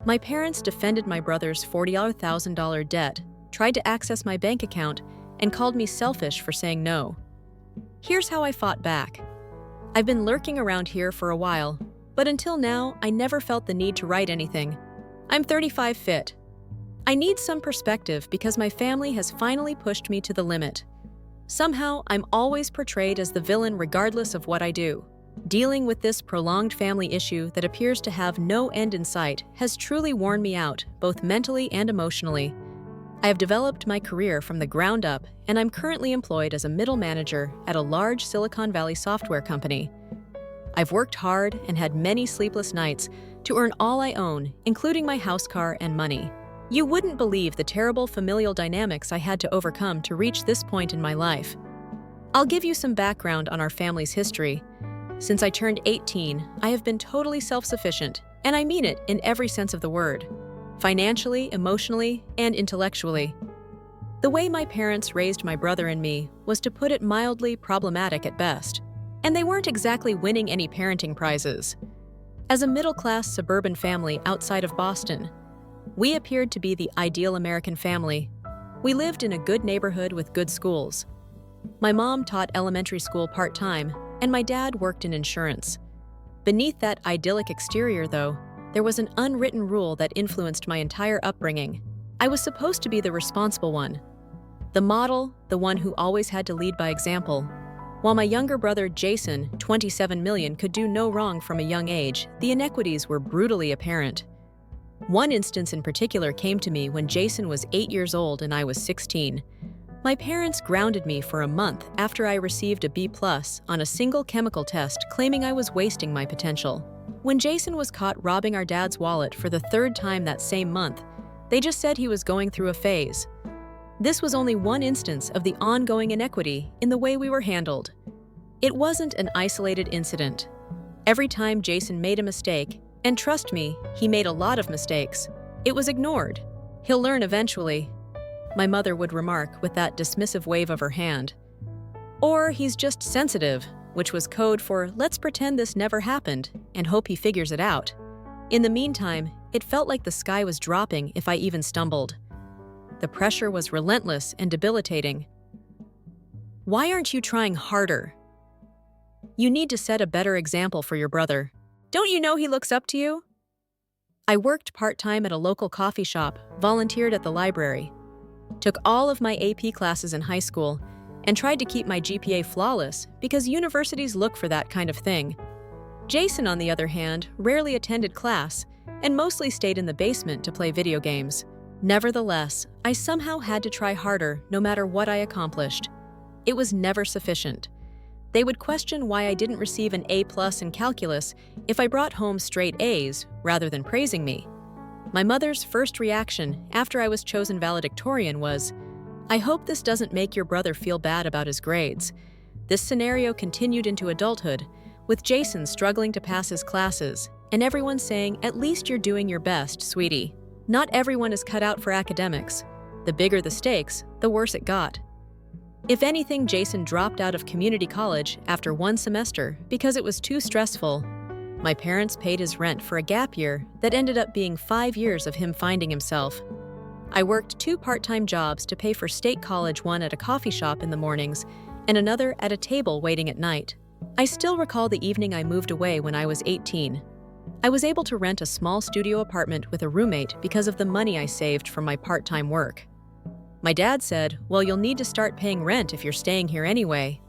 My parents defended my brother's $40,000 debt, tried to access my bank account, and called me selfish for saying no. Here's how I fought back. I've been lurking around here for a while, but until now, I never felt the need to write anything. I'm 35 fit. I need some perspective because my family has finally pushed me to the limit. Somehow, I'm always portrayed as the villain regardless of what I do. Dealing with this prolonged family issue that appears to have no end in sight has truly worn me out, both mentally and emotionally. I have developed my career from the ground up, and I'm currently employed as a middle manager at a large Silicon Valley software company. I've worked hard and had many sleepless nights to earn all I own, including my house car and money. You wouldn't believe the terrible familial dynamics I had to overcome to reach this point in my life. I'll give you some background on our family's history. Since I turned 18, I have been totally self-sufficient, and I mean it in every sense of the word. Financially, emotionally, and intellectually. The way my parents raised my brother and me was, to put it mildly, problematic at best, and they weren't exactly winning any parenting prizes. As a middle-class suburban family outside of Boston, we appeared to be the ideal American family. We lived in a good neighborhood with good schools. My mom taught elementary school part-time, and my dad worked in insurance. Beneath that idyllic exterior, though, there was an unwritten rule that influenced my entire upbringing. I was supposed to be the responsible one, the model, the one who always had to lead by example. While my younger brother Jason, 27 million, could do no wrong from a young age, the inequities were brutally apparent. One instance in particular came to me when Jason was 8 years old and I was 16. My parents grounded me for a month after I received a B+ on a single chemical test, claiming I was wasting my potential. When Jason was caught robbing our dad's wallet for the third time that same month, they just said he was going through a phase. This was only one instance of the ongoing inequity in the way we were handled. It wasn't an isolated incident. Every time Jason made a mistake, and trust me, he made a lot of mistakes, it was ignored. He'll learn eventually, my mother would remark with that dismissive wave of her hand. Or he's just sensitive, which was code for let's pretend this never happened and hope he figures it out. In the meantime, it felt like the sky was dropping if I even stumbled. The pressure was relentless and debilitating. Why aren't you trying harder? You need to set a better example for your brother. Don't you know he looks up to you? I worked part-time at a local coffee shop, volunteered at the library, took all of my AP classes in high school, and tried to keep my GPA flawless because universities look for that kind of thing. Jason, on the other hand, rarely attended class and mostly stayed in the basement to play video games. Nevertheless, I somehow had to try harder no matter what I accomplished. It was never sufficient. They would question why I didn't receive an A+ in calculus if I brought home straight A's rather than praising me. My mother's first reaction after I was chosen valedictorian was, "I hope this doesn't make your brother feel bad about his grades." This scenario continued into adulthood, with Jason struggling to pass his classes, and everyone saying, "At least you're doing your best, sweetie." Not everyone is cut out for academics. The bigger the stakes, the worse it got. If anything, Jason dropped out of community college after one semester because it was too stressful. My parents paid his rent for a gap year that ended up being 5 years of him finding himself. I worked 2 part-time jobs to pay for state college, one at a coffee shop in the mornings and another at a table waiting at night. I still recall the evening I moved away when I was 18. I was able to rent a small studio apartment with a roommate because of the money I saved from my part-time work. My dad said, "Well, you'll need to start paying rent if you're staying here anyway."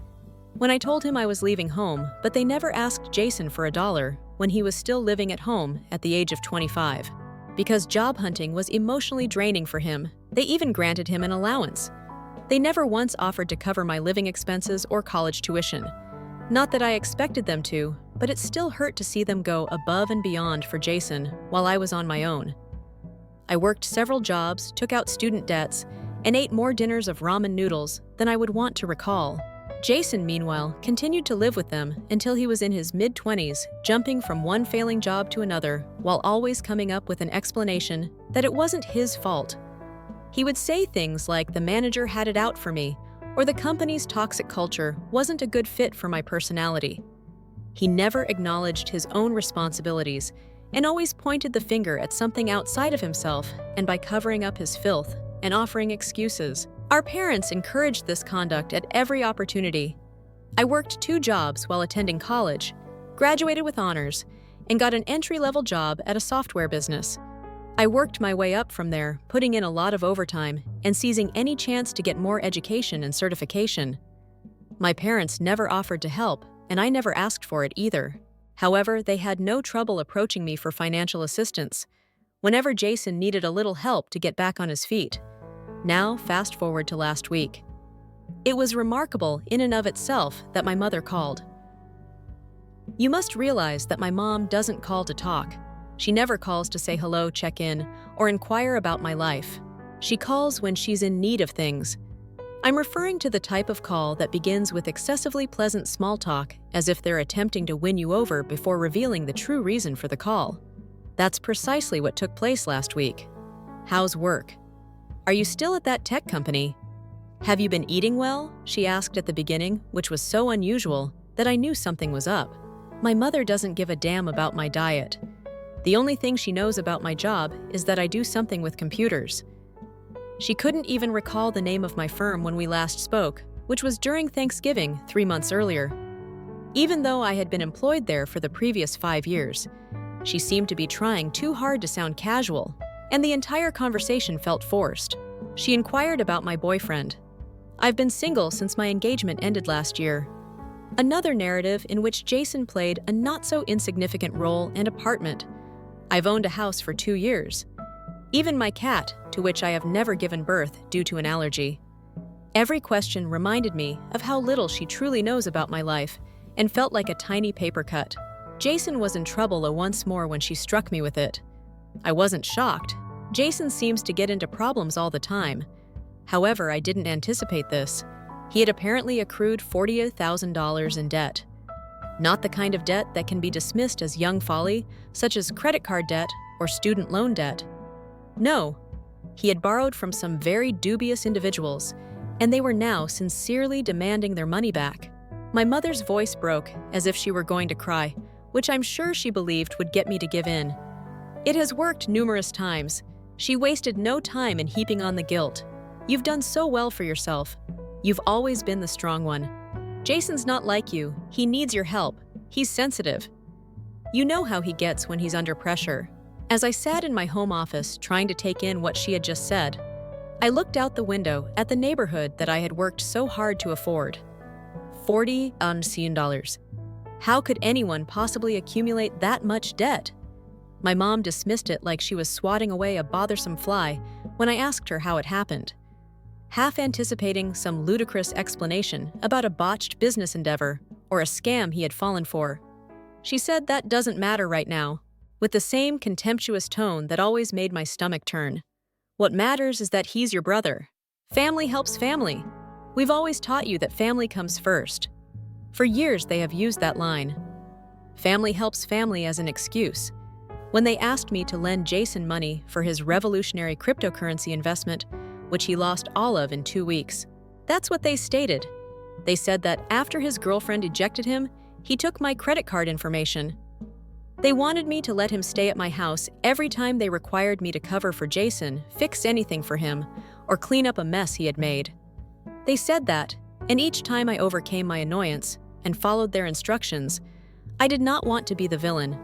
When I told him I was leaving home, but they never asked Jason for $1 when he was still living at home at the age of 25. Because job hunting was emotionally draining for him, they even granted him an allowance. They never once offered to cover my living expenses or college tuition. Not that I expected them to, but it still hurt to see them go above and beyond for Jason while I was on my own. I worked several jobs, took out student debts, and ate more dinners of ramen noodles than I would want to recall. Jason, meanwhile, continued to live with them until he was in his mid-20s, jumping from one failing job to another while always coming up with an explanation that it wasn't his fault. He would say things like the manager had it out for me, or the company's toxic culture wasn't a good fit for my personality. He never acknowledged his own responsibilities and always pointed the finger at something outside of himself and by covering up his filth and offering excuses. Our parents encouraged this conduct at every opportunity. I worked 2 jobs while attending college, graduated with honors, and got an entry-level job at a software business. I worked my way up from there, putting in a lot of overtime and seizing any chance to get more education and certification. My parents never offered to help, and I never asked for it either. However, they had no trouble approaching me for financial assistance whenever Jason needed a little help to get back on his feet. Now, fast forward to last week. It was remarkable in and of itself that my mother called. You must realize that my mom doesn't call to talk. She never calls to say hello, check in, or inquire about my life. She calls when she's in need of things. I'm referring to the type of call that begins with excessively pleasant small talk, as if they're attempting to win you over before revealing the true reason for the call. That's precisely what took place last week. How's work? Are you still at that tech company? Have you been eating well? She asked at the beginning, which was so unusual that I knew something was up. My mother doesn't give a damn about my diet. The only thing she knows about my job is that I do something with computers. She couldn't even recall the name of my firm when we last spoke, which was during Thanksgiving 3 months earlier. Even though I had been employed there for the previous 5 years, she seemed to be trying too hard to sound casual, and the entire conversation felt forced. She inquired about my boyfriend. I've been single since my engagement ended last year. Another narrative in which Jason played a not-so-insignificant role and apartment. I've owned a house for 2 years. Even my cat, to which I have never given birth due to an allergy. Every question reminded me of how little she truly knows about my life and felt like a tiny paper cut. Jason was in trouble once more when she struck me with it. I wasn't shocked. Jason seems to get into problems all the time. However, I didn't anticipate this. He had apparently accrued $40,000 in debt. Not the kind of debt that can be dismissed as young folly, such as credit card debt or student loan debt. No, he had borrowed from some very dubious individuals, and they were now sincerely demanding their money back. My mother's voice broke as if she were going to cry, which I'm sure she believed would get me to give in. It has worked numerous times. She wasted no time in heaping on the guilt. You've done so well for yourself. You've always been the strong one. Jason's not like you. He needs your help. He's sensitive. You know how he gets when he's under pressure. As I sat in my home office trying to take in what she had just said, I looked out the window at the neighborhood that I had worked so hard to afford. $40,000. How could anyone possibly accumulate that much debt? My mom dismissed it like she was swatting away a bothersome fly when I asked her how it happened, half anticipating some ludicrous explanation about a botched business endeavor or a scam he had fallen for. She said that doesn't matter right now, with the same contemptuous tone that always made my stomach turn. What matters is that he's your brother. Family helps family. We've always taught you that family comes first. For years they have used that line. Family helps family as an excuse. When they asked me to lend Jason money for his revolutionary cryptocurrency investment, which he lost all of in 2 weeks, that's what they stated. They said that after his girlfriend ejected him, he took my credit card information. They wanted me to let him stay at my house every time they required me to cover for Jason, fix anything for him, or clean up a mess he had made. They said that, and each time I overcame my annoyance and followed their instructions, I did not want to be the villain.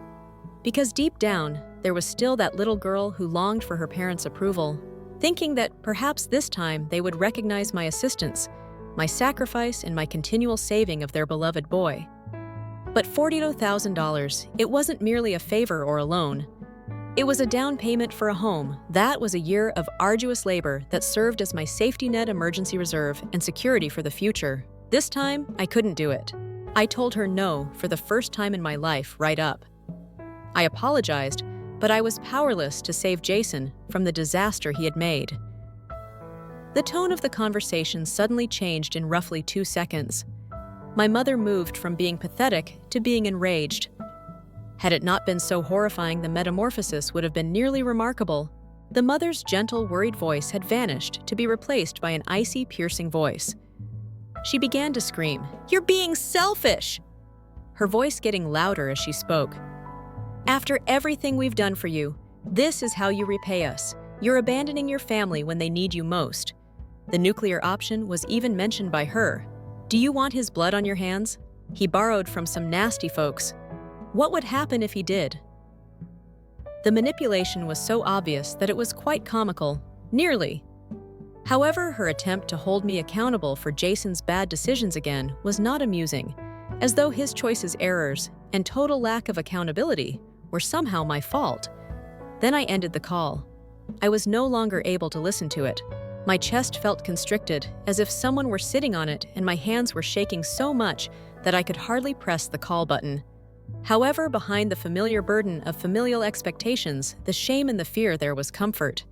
Because deep down, there was still that little girl who longed for her parents' approval, thinking that perhaps this time they would recognize my assistance, my sacrifice, and my continual saving of their beloved boy. But $40,000, it wasn't merely a favor or a loan. It was a down payment for a home. That was a year of arduous labor that served as my safety net, emergency reserve, and security for the future. This time, I couldn't do it. I told her no for the first time in my life, right up. I apologized, but I was powerless to save Jason from the disaster he had made. The tone of the conversation suddenly changed in roughly 2 seconds. My mother moved from being pathetic to being enraged. Had it not been so horrifying, the metamorphosis would have been nearly remarkable. The mother's gentle, worried voice had vanished to be replaced by an icy, piercing voice. She began to scream, "You're being selfish!" her voice getting louder as she spoke. After everything we've done for you, this is how you repay us. You're abandoning your family when they need you most. The nuclear option was even mentioned by her. Do you want his blood on your hands? He borrowed from some nasty folks. What would happen if he did? The manipulation was so obvious that it was quite comical. Nearly. However, her attempt to hold me accountable for Jason's bad decisions again was not amusing, as though his choices' errors and total lack of accountability were somehow my fault. Then I ended the call. I was no longer able to listen to it. My chest felt constricted, as if someone were sitting on it, and my hands were shaking so much that I could hardly press the call button. However, behind the familiar burden of familial expectations, the shame and the fear, there was comfort.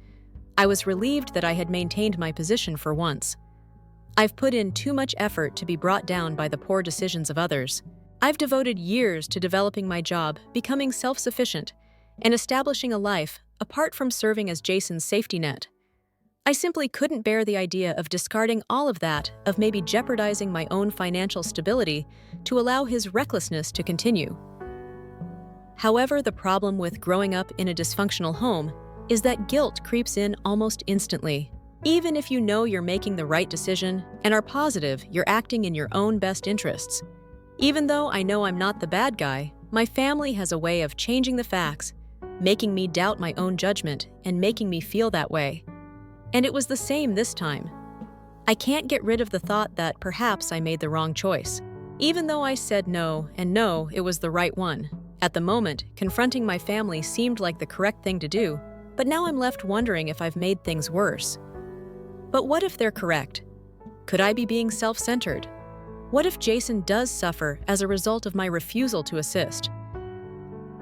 I was relieved that I had maintained my position for once. I've put in too much effort to be brought down by the poor decisions of others. I've devoted years to developing my job, becoming self-sufficient, and establishing a life apart from serving as Jason's safety net. I simply couldn't bear the idea of discarding all of that, of maybe jeopardizing my own financial stability to allow his recklessness to continue. However, the problem with growing up in a dysfunctional home is that guilt creeps in almost instantly. Even if you know you're making the right decision and are positive you're acting in your own best interests. Even though I know I'm not the bad guy, my family has a way of changing the facts, making me doubt my own judgment and making me feel that way. And it was the same this time. I can't get rid of the thought that perhaps I made the wrong choice. Even though I said no, and no, it was the right one. At the moment, confronting my family seemed like the correct thing to do, but now I'm left wondering if I've made things worse. But what if they're correct? Could I be being self-centered? What if Jason does suffer as a result of my refusal to assist?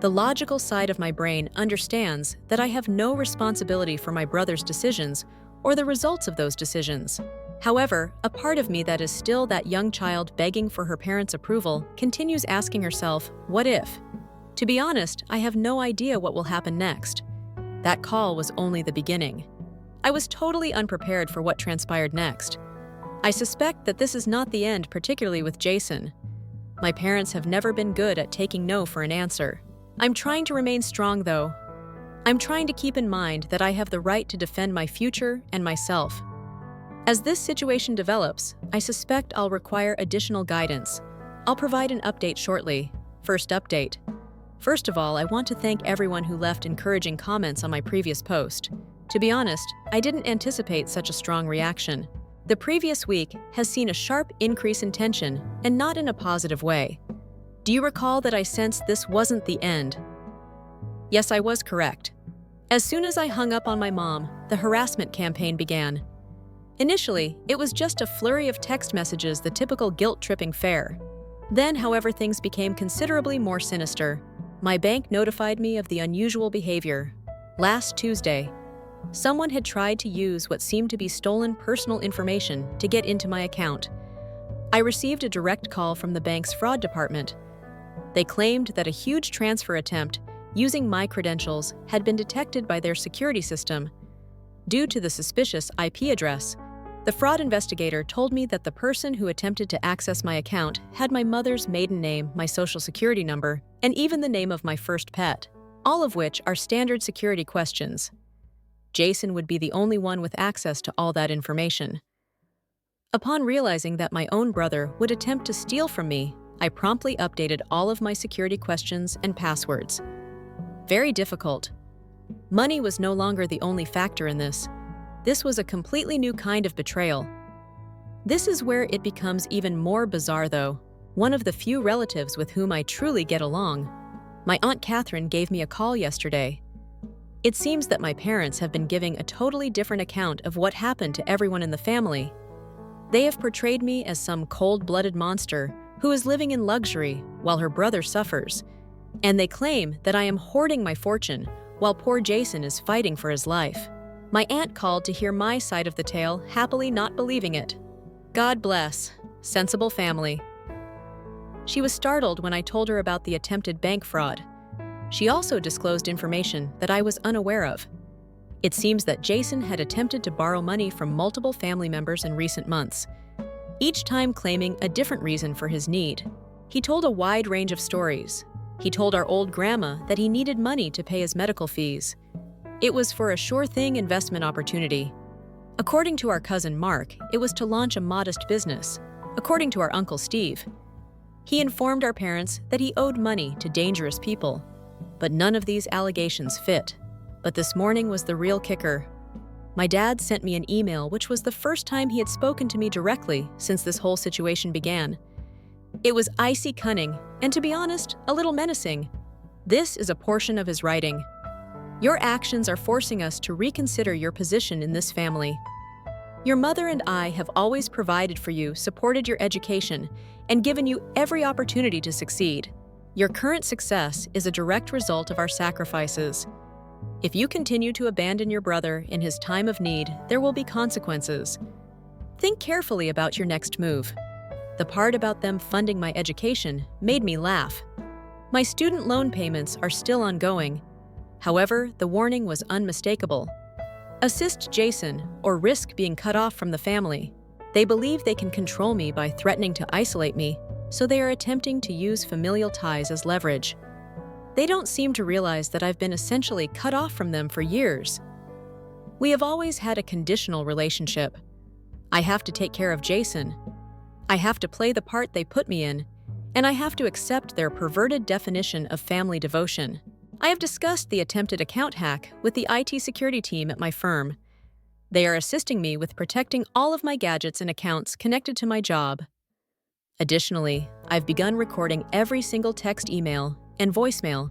The logical side of my brain understands that I have no responsibility for my brother's decisions or the results of those decisions. However, a part of me that is still that young child begging for her parents' approval continues asking herself, what if? To be honest, I have no idea what will happen next. That call was only the beginning. I was totally unprepared for what transpired next. I suspect that this is not the end, particularly with Jason. My parents have never been good at taking no for an answer. I'm trying to remain strong, though. I'm trying to keep in mind that I have the right to defend my future and myself. As this situation develops, I suspect I'll require additional guidance. I'll provide an update shortly. First update. First of all, I want to thank everyone who left encouraging comments on my previous post. To be honest, I didn't anticipate such a strong reaction. The previous week has seen a sharp increase in tension, and not in a positive way. Do you recall that I sensed this wasn't the end? Yes, I was correct. As soon as I hung up on my mom, the harassment campaign began. Initially, it was just a flurry of text messages, the typical guilt-tripping fare. Then, however, things became considerably more sinister. My bank notified me of the unusual behavior. Last Tuesday, someone had tried to use what seemed to be stolen personal information to get into my account. I received a direct call from the bank's fraud department. They claimed that a huge transfer attempt using my credentials had been detected by their security system. Due to the suspicious IP address, the fraud investigator told me that the person who attempted to access my account had my mother's maiden name, my social security number, and even the name of my first pet, all of which are standard security questions. Jason would be the only one with access to all that information. Upon realizing that my own brother would attempt to steal from me, I promptly updated all of my security questions and passwords. Very difficult. Money was no longer the only factor in this. This was a completely new kind of betrayal. This is where it becomes even more bizarre, though. One of the few relatives with whom I truly get along, my Aunt Catherine, gave me a call yesterday. It seems that my parents have been giving a totally different account of what happened to everyone in the family. They have portrayed me as some cold-blooded monster who is living in luxury while her brother suffers, and they claim that I am hoarding my fortune while poor Jason is fighting for his life. My aunt called to hear my side of the tale, happily not believing it. God bless. Sensible family. She was startled when I told her about the attempted bank fraud. She also disclosed information that I was unaware of. It seems that Jason had attempted to borrow money from multiple family members in recent months, each time claiming a different reason for his need. He told a wide range of stories. He told our old grandma that he needed money to pay his medical fees. It was for a sure-thing investment opportunity. According to our cousin Mark, it was to launch a modest business. According to our Uncle Steve, he informed our parents that he owed money to dangerous people. But none of these allegations fit. But this morning was the real kicker. My dad sent me an email, which was the first time he had spoken to me directly since this whole situation began. It was icy cunning, and to be honest, a little menacing. This is a portion of his writing. Your actions are forcing us to reconsider your position in this family. Your mother and I have always provided for you, supported your education, and given you every opportunity to succeed. Your current success is a direct result of our sacrifices. If you continue to abandon your brother in his time of need, there will be consequences. Think carefully about your next move. The part about them funding my education made me laugh. My student loan payments are still ongoing. However, the warning was unmistakable. Assist Jason or risk being cut off from the family. They believe they can control me by threatening to isolate me, so they are attempting to use familial ties as leverage. They don't seem to realize that I've been essentially cut off from them for years. We have always had a conditional relationship. I have to take care of Jason. I have to play the part they put me in, and I have to accept their perverted definition of family devotion. I have discussed the attempted account hack with the IT security team at my firm. They are assisting me with protecting all of my gadgets and accounts connected to my job. Additionally, I've begun recording every single text, email, and voicemail.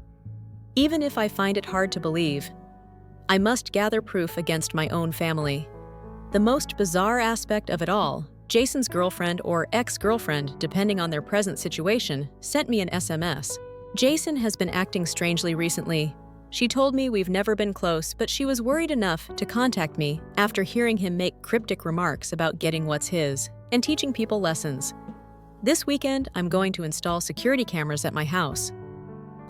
Even if I find it hard to believe, I must gather proof against my own family. The most bizarre aspect of it all, Jason's girlfriend or ex-girlfriend, depending on their present situation, sent me an SMS. Jason has been acting strangely recently. She told me we've never been close, but she was worried enough to contact me after hearing him make cryptic remarks about getting what's his and teaching people lessons. This weekend, I'm going to install security cameras at my house.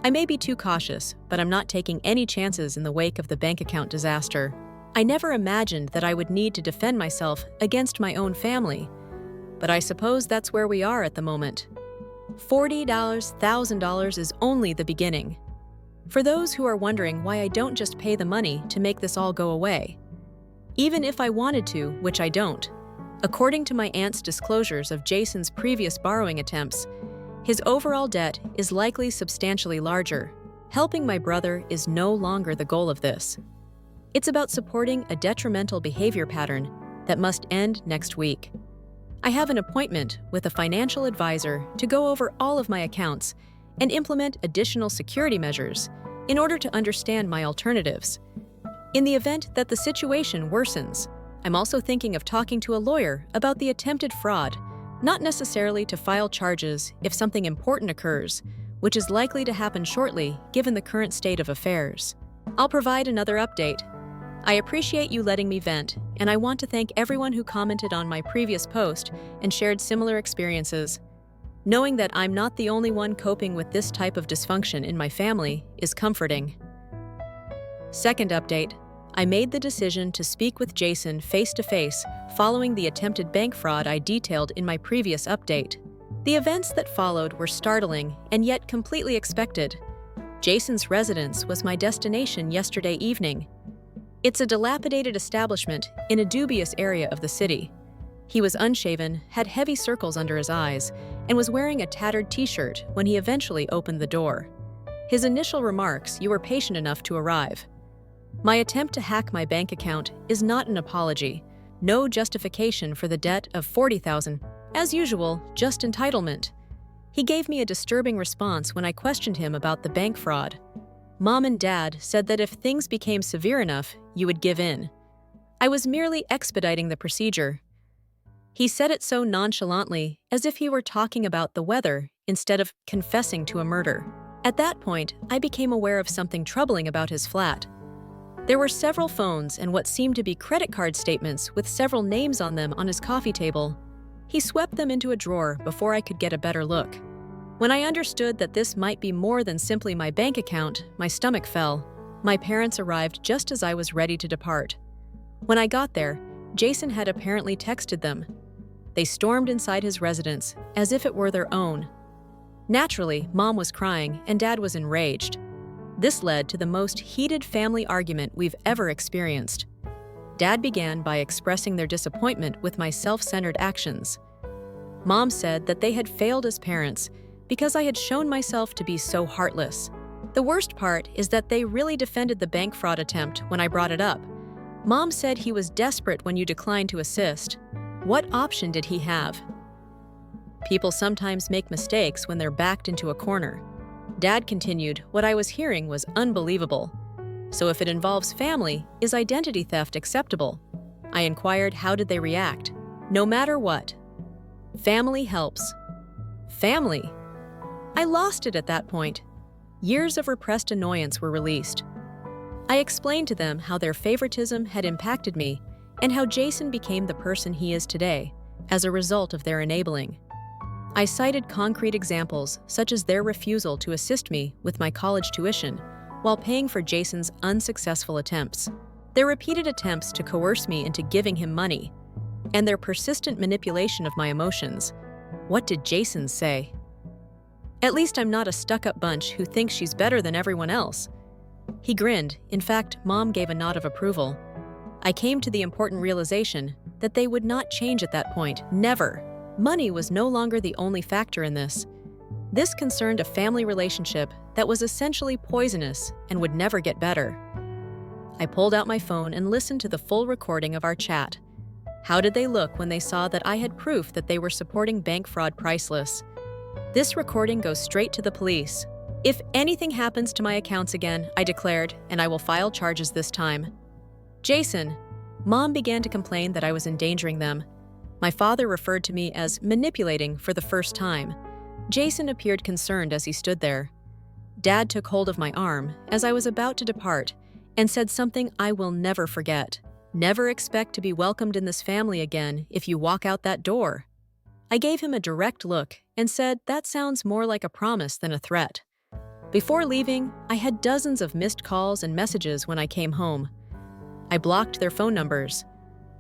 I may be too cautious, but I'm not taking any chances in the wake of the bank account disaster. I never imagined that I would need to defend myself against my own family, but I suppose that's where we are at the moment. $40,000 is only the beginning. For those who are wondering why I don't just pay the money to make this all go away, even if I wanted to, which I don't. According to my aunt's disclosures of Jason's previous borrowing attempts, his overall debt is likely substantially larger. Helping my brother is no longer the goal of this. It's about supporting a detrimental behavior pattern that must end next week. I have an appointment with a financial advisor to go over all of my accounts and implement additional security measures in order to understand my alternatives. In the event that the situation worsens, I'm also thinking of talking to a lawyer about the attempted fraud, not necessarily to file charges if something important occurs, which is likely to happen shortly given the current state of affairs. I'll provide another update. I appreciate you letting me vent, and I want to thank everyone who commented on my previous post and shared similar experiences. Knowing that I'm not the only one coping with this type of dysfunction in my family is comforting. Second update. I made the decision to speak with Jason face-to-face following the attempted bank fraud I detailed in my previous update. The events that followed were startling and yet completely expected. Jason's residence was my destination yesterday evening. It's a dilapidated establishment in a dubious area of the city. He was unshaven, had heavy circles under his eyes, and was wearing a tattered t-shirt when he eventually opened the door. His initial remarks, "You were patient enough to arrive." My attempt to hack my bank account is not an apology, no justification for the debt of $40,000. As usual, just entitlement. He gave me a disturbing response when I questioned him about the bank fraud. Mom and Dad said that if things became severe enough, you would give in. I was merely expediting the procedure. He said it so nonchalantly, as if he were talking about the weather instead of confessing to a murder. At that point, I became aware of something troubling about his flat. There were several phones and what seemed to be credit card statements with several names on them on his coffee table. He swept them into a drawer before I could get a better look. When I understood that this might be more than simply my bank account, my stomach fell. My parents arrived just as I was ready to depart. When I got there, Jason had apparently texted them. They stormed inside his residence as if it were their own. Naturally, Mom was crying and Dad was enraged. This led to the most heated family argument we've ever experienced. Dad began by expressing their disappointment with my self-centered actions. Mom said that they had failed as parents because I had shown myself to be so heartless. The worst part is that they really defended the bank fraud attempt when I brought it up. Mom said he was desperate when you declined to assist. What option did he have? People sometimes make mistakes when they're backed into a corner. Dad continued, what I was hearing was unbelievable. So if it involves family, is identity theft acceptable? I inquired how did they react. No matter what. Family helps. Family. I lost it at that point. Years of repressed annoyance were released. I explained to them how their favoritism had impacted me and how Jason became the person he is today as a result of their enabling. I cited concrete examples such as their refusal to assist me with my college tuition while paying for Jason's unsuccessful attempts, their repeated attempts to coerce me into giving him money, and their persistent manipulation of my emotions. What did Jason say? At least I'm not a stuck-up bunch who thinks she's better than everyone else. He grinned. In fact, Mom gave a nod of approval. I came to the important realization that they would not change at that point. Never. Money was no longer the only factor in this. This concerned a family relationship that was essentially poisonous and would never get better. I pulled out my phone and listened to the full recording of our chat. How did they look when they saw that I had proof that they were supporting bank fraud priceless? This recording goes straight to the police. If anything happens to my accounts again, I declared, and I will file charges this time. Jason. Mom began to complain that I was endangering them. My father referred to me as manipulating for the first time. Jason appeared concerned as he stood there. Dad took hold of my arm as I was about to depart and said something I will never forget. Never expect to be welcomed in this family again if you walk out that door. I gave him a direct look and said that sounds more like a promise than a threat. Before leaving, I had dozens of missed calls and messages when I came home. I blocked their phone numbers.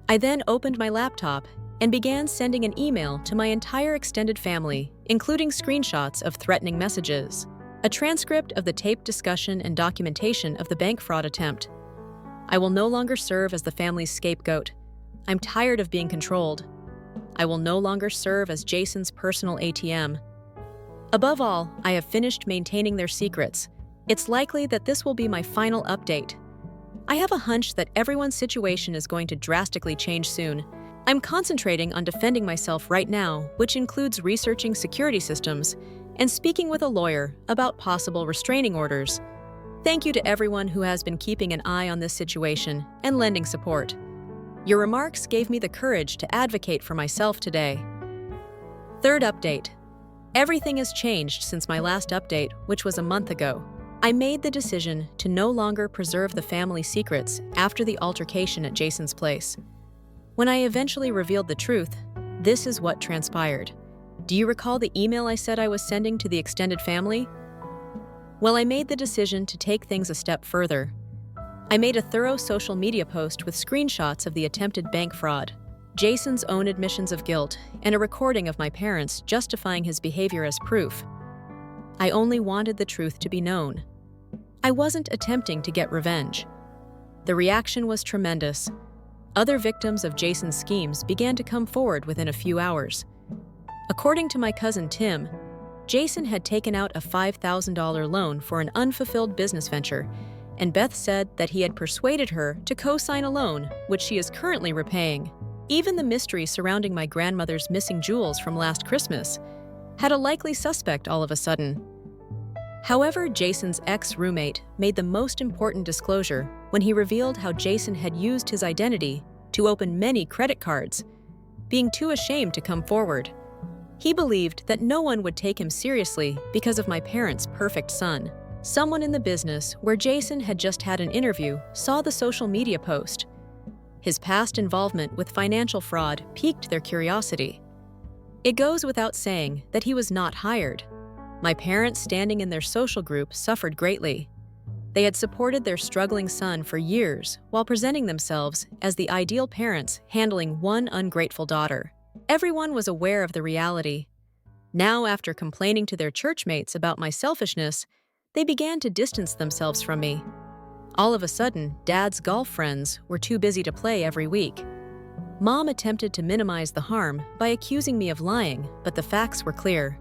I then opened my laptop and began sending an email to my entire extended family, including screenshots of threatening messages, a transcript of the taped discussion and documentation of the bank fraud attempt. I will no longer serve as the family's scapegoat. I'm tired of being controlled. I will no longer serve as Jason's personal ATM. Above all, I have finished maintaining their secrets. It's likely that this will be my final update. I have a hunch that everyone's situation is going to drastically change soon. I'm concentrating on defending myself right now, which includes researching security systems and speaking with a lawyer about possible restraining orders. Thank you to everyone who has been keeping an eye on this situation and lending support. Your remarks gave me the courage to advocate for myself today. Third update. Everything has changed since my last update, which was a month ago. I made the decision to no longer preserve the family secrets after the altercation at Jason's place. When I eventually revealed the truth, this is what transpired. Do you recall the email I said I was sending to the extended family? Well, I made the decision to take things a step further. I made a thorough social media post with screenshots of the attempted bank fraud, Jason's own admissions of guilt, and a recording of my parents justifying his behavior as proof. I only wanted the truth to be known. I wasn't attempting to get revenge. The reaction was tremendous. Other victims of Jason's schemes began to come forward within a few hours. According to my cousin Tim, Jason had taken out a $5,000 loan for an unfulfilled business venture, and Beth said that he had persuaded her to co-sign a loan, which she is currently repaying. Even the mystery surrounding my grandmother's missing jewels from last Christmas had a likely suspect all of a sudden. However, Jason's ex-roommate made the most important disclosure when he revealed how Jason had used his identity to open many credit cards, being too ashamed to come forward. He believed that no one would take him seriously because of my parents' perfect son. Someone in the business where Jason had just had an interview saw the social media post. His past involvement with financial fraud piqued their curiosity. It goes without saying that he was not hired. My parents standing in their social group suffered greatly. They had supported their struggling son for years while presenting themselves as the ideal parents handling one ungrateful daughter. Everyone was aware of the reality. Now, after complaining to their churchmates about my selfishness, they began to distance themselves from me. All of a sudden, Dad's golf friends were too busy to play every week. Mom attempted to minimize the harm by accusing me of lying, but the facts were clear.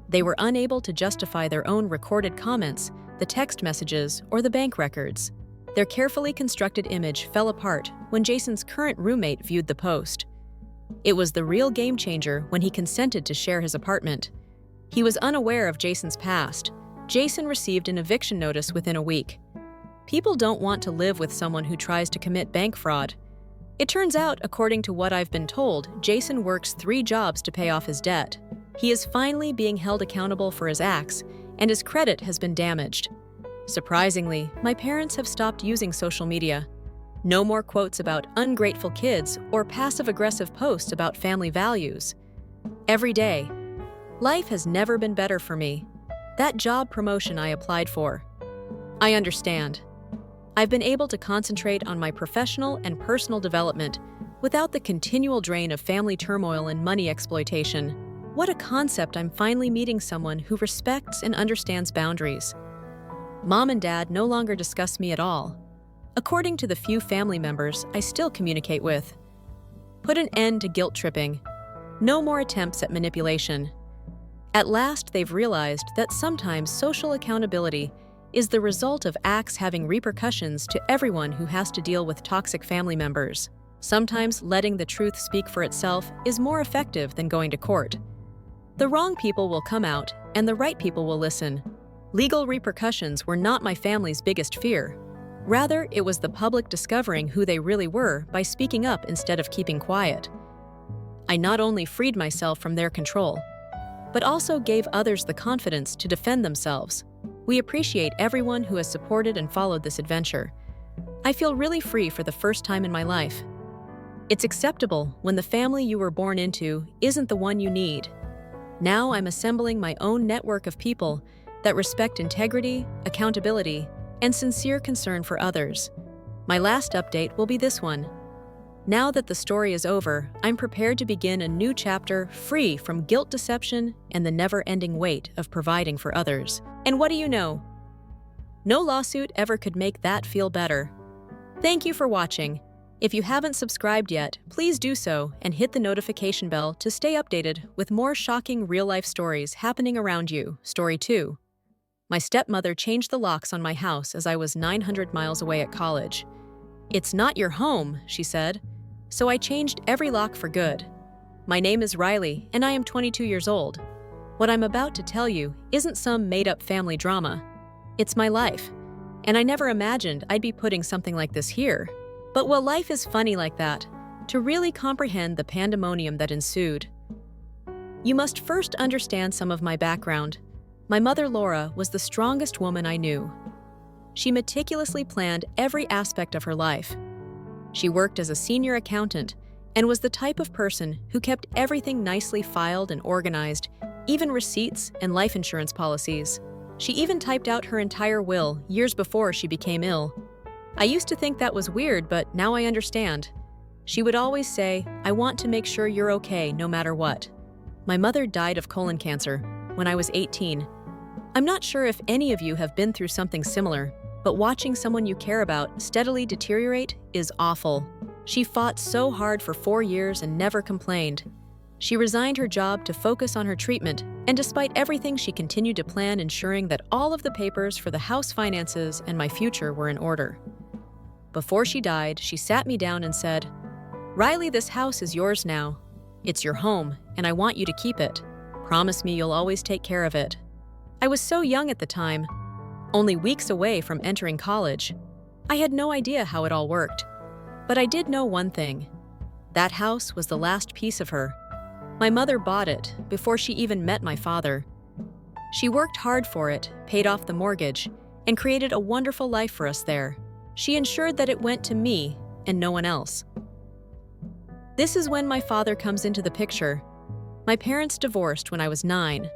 They were unable to justify their own recorded comments, the text messages, or the bank records. Their carefully constructed image fell apart when Jason's current roommate viewed the post. It was the real game changer when he consented to share his apartment. He was unaware of Jason's past. Jason received an eviction notice within a week. People don't want to live with someone who tries to commit bank fraud. It turns out, according to what I've been told, Jason works 3 jobs to pay off his debt. He is finally being held accountable for his acts, and his credit has been damaged. Surprisingly, my parents have stopped using social media. No more quotes about ungrateful kids or passive-aggressive posts about family values. Every day, life has never been better for me. That job promotion I applied for. I understand. I've been able to concentrate on my professional and personal development without the continual drain of family turmoil and money exploitation. What a concept. I'm finally meeting someone who respects and understands boundaries. Mom and Dad no longer discuss me at all. According to the few family members I still communicate with. Put an end to guilt tripping. No more attempts at manipulation. At last, they've realized that sometimes social accountability is the result of acts having repercussions to everyone who has to deal with toxic family members. Sometimes letting the truth speak for itself is more effective than going to court. The wrong people will come out, and the right people will listen. Legal repercussions were not my family's biggest fear. Rather, it was the public discovering who they really were by speaking up instead of keeping quiet. I not only freed myself from their control, but also gave others the confidence to defend themselves. We appreciate everyone who has supported and followed this adventure. I feel really free for the first time in my life. It's acceptable when the family you were born into isn't the one you need. Now I'm assembling my own network of people that respect integrity, accountability, and sincere concern for others. My last update will be this one. Now that the story is over, I'm prepared to begin a new chapter free from guilt, deception, and the never-ending weight of providing for others. And what do you know? No lawsuit ever could make that feel better. Thank you for watching. If you haven't subscribed yet, please do so and hit the notification bell to stay updated with more shocking real-life stories happening around you. Story 2. My stepmother changed the locks on my house as I was 900 miles away at college. "It's not your home," she said. So I changed every lock for good. My name is Riley, and I am 22 years old. What I'm about to tell you isn't some made-up family drama. It's my life, and I never imagined I'd be putting something like this here. But well, life is funny like that, to really comprehend the pandemonium that ensued. You must first understand some of my background. My mother, Laura, was the strongest woman I knew. She meticulously planned every aspect of her life. She worked as a senior accountant and was the type of person who kept everything nicely filed and organized, even receipts and life insurance policies. She even typed out her entire will years before she became ill. I used to think that was weird, but now I understand. She would always say, "I want to make sure you're okay no matter what." My mother died of colon cancer when I was 18. I'm not sure if any of you have been through something similar, but watching someone you care about steadily deteriorate is awful. She fought so hard for 4 years and never complained. She resigned her job to focus on her treatment, and despite everything, she continued to plan, ensuring that all of the papers for the house finances and my future were in order. Before she died, she sat me down and said, "Riley, this house is yours now. It's your home, and I want you to keep it. Promise me you'll always take care of it." I was so young at the time, only weeks away from entering college. I had no idea how it all worked. But I did know one thing. That house was the last piece of her. My mother bought it before she even met my father. She worked hard for it, paid off the mortgage, and created a wonderful life for us there. She ensured that it went to me and no one else. This is when my father comes into the picture. My parents divorced when I was 9.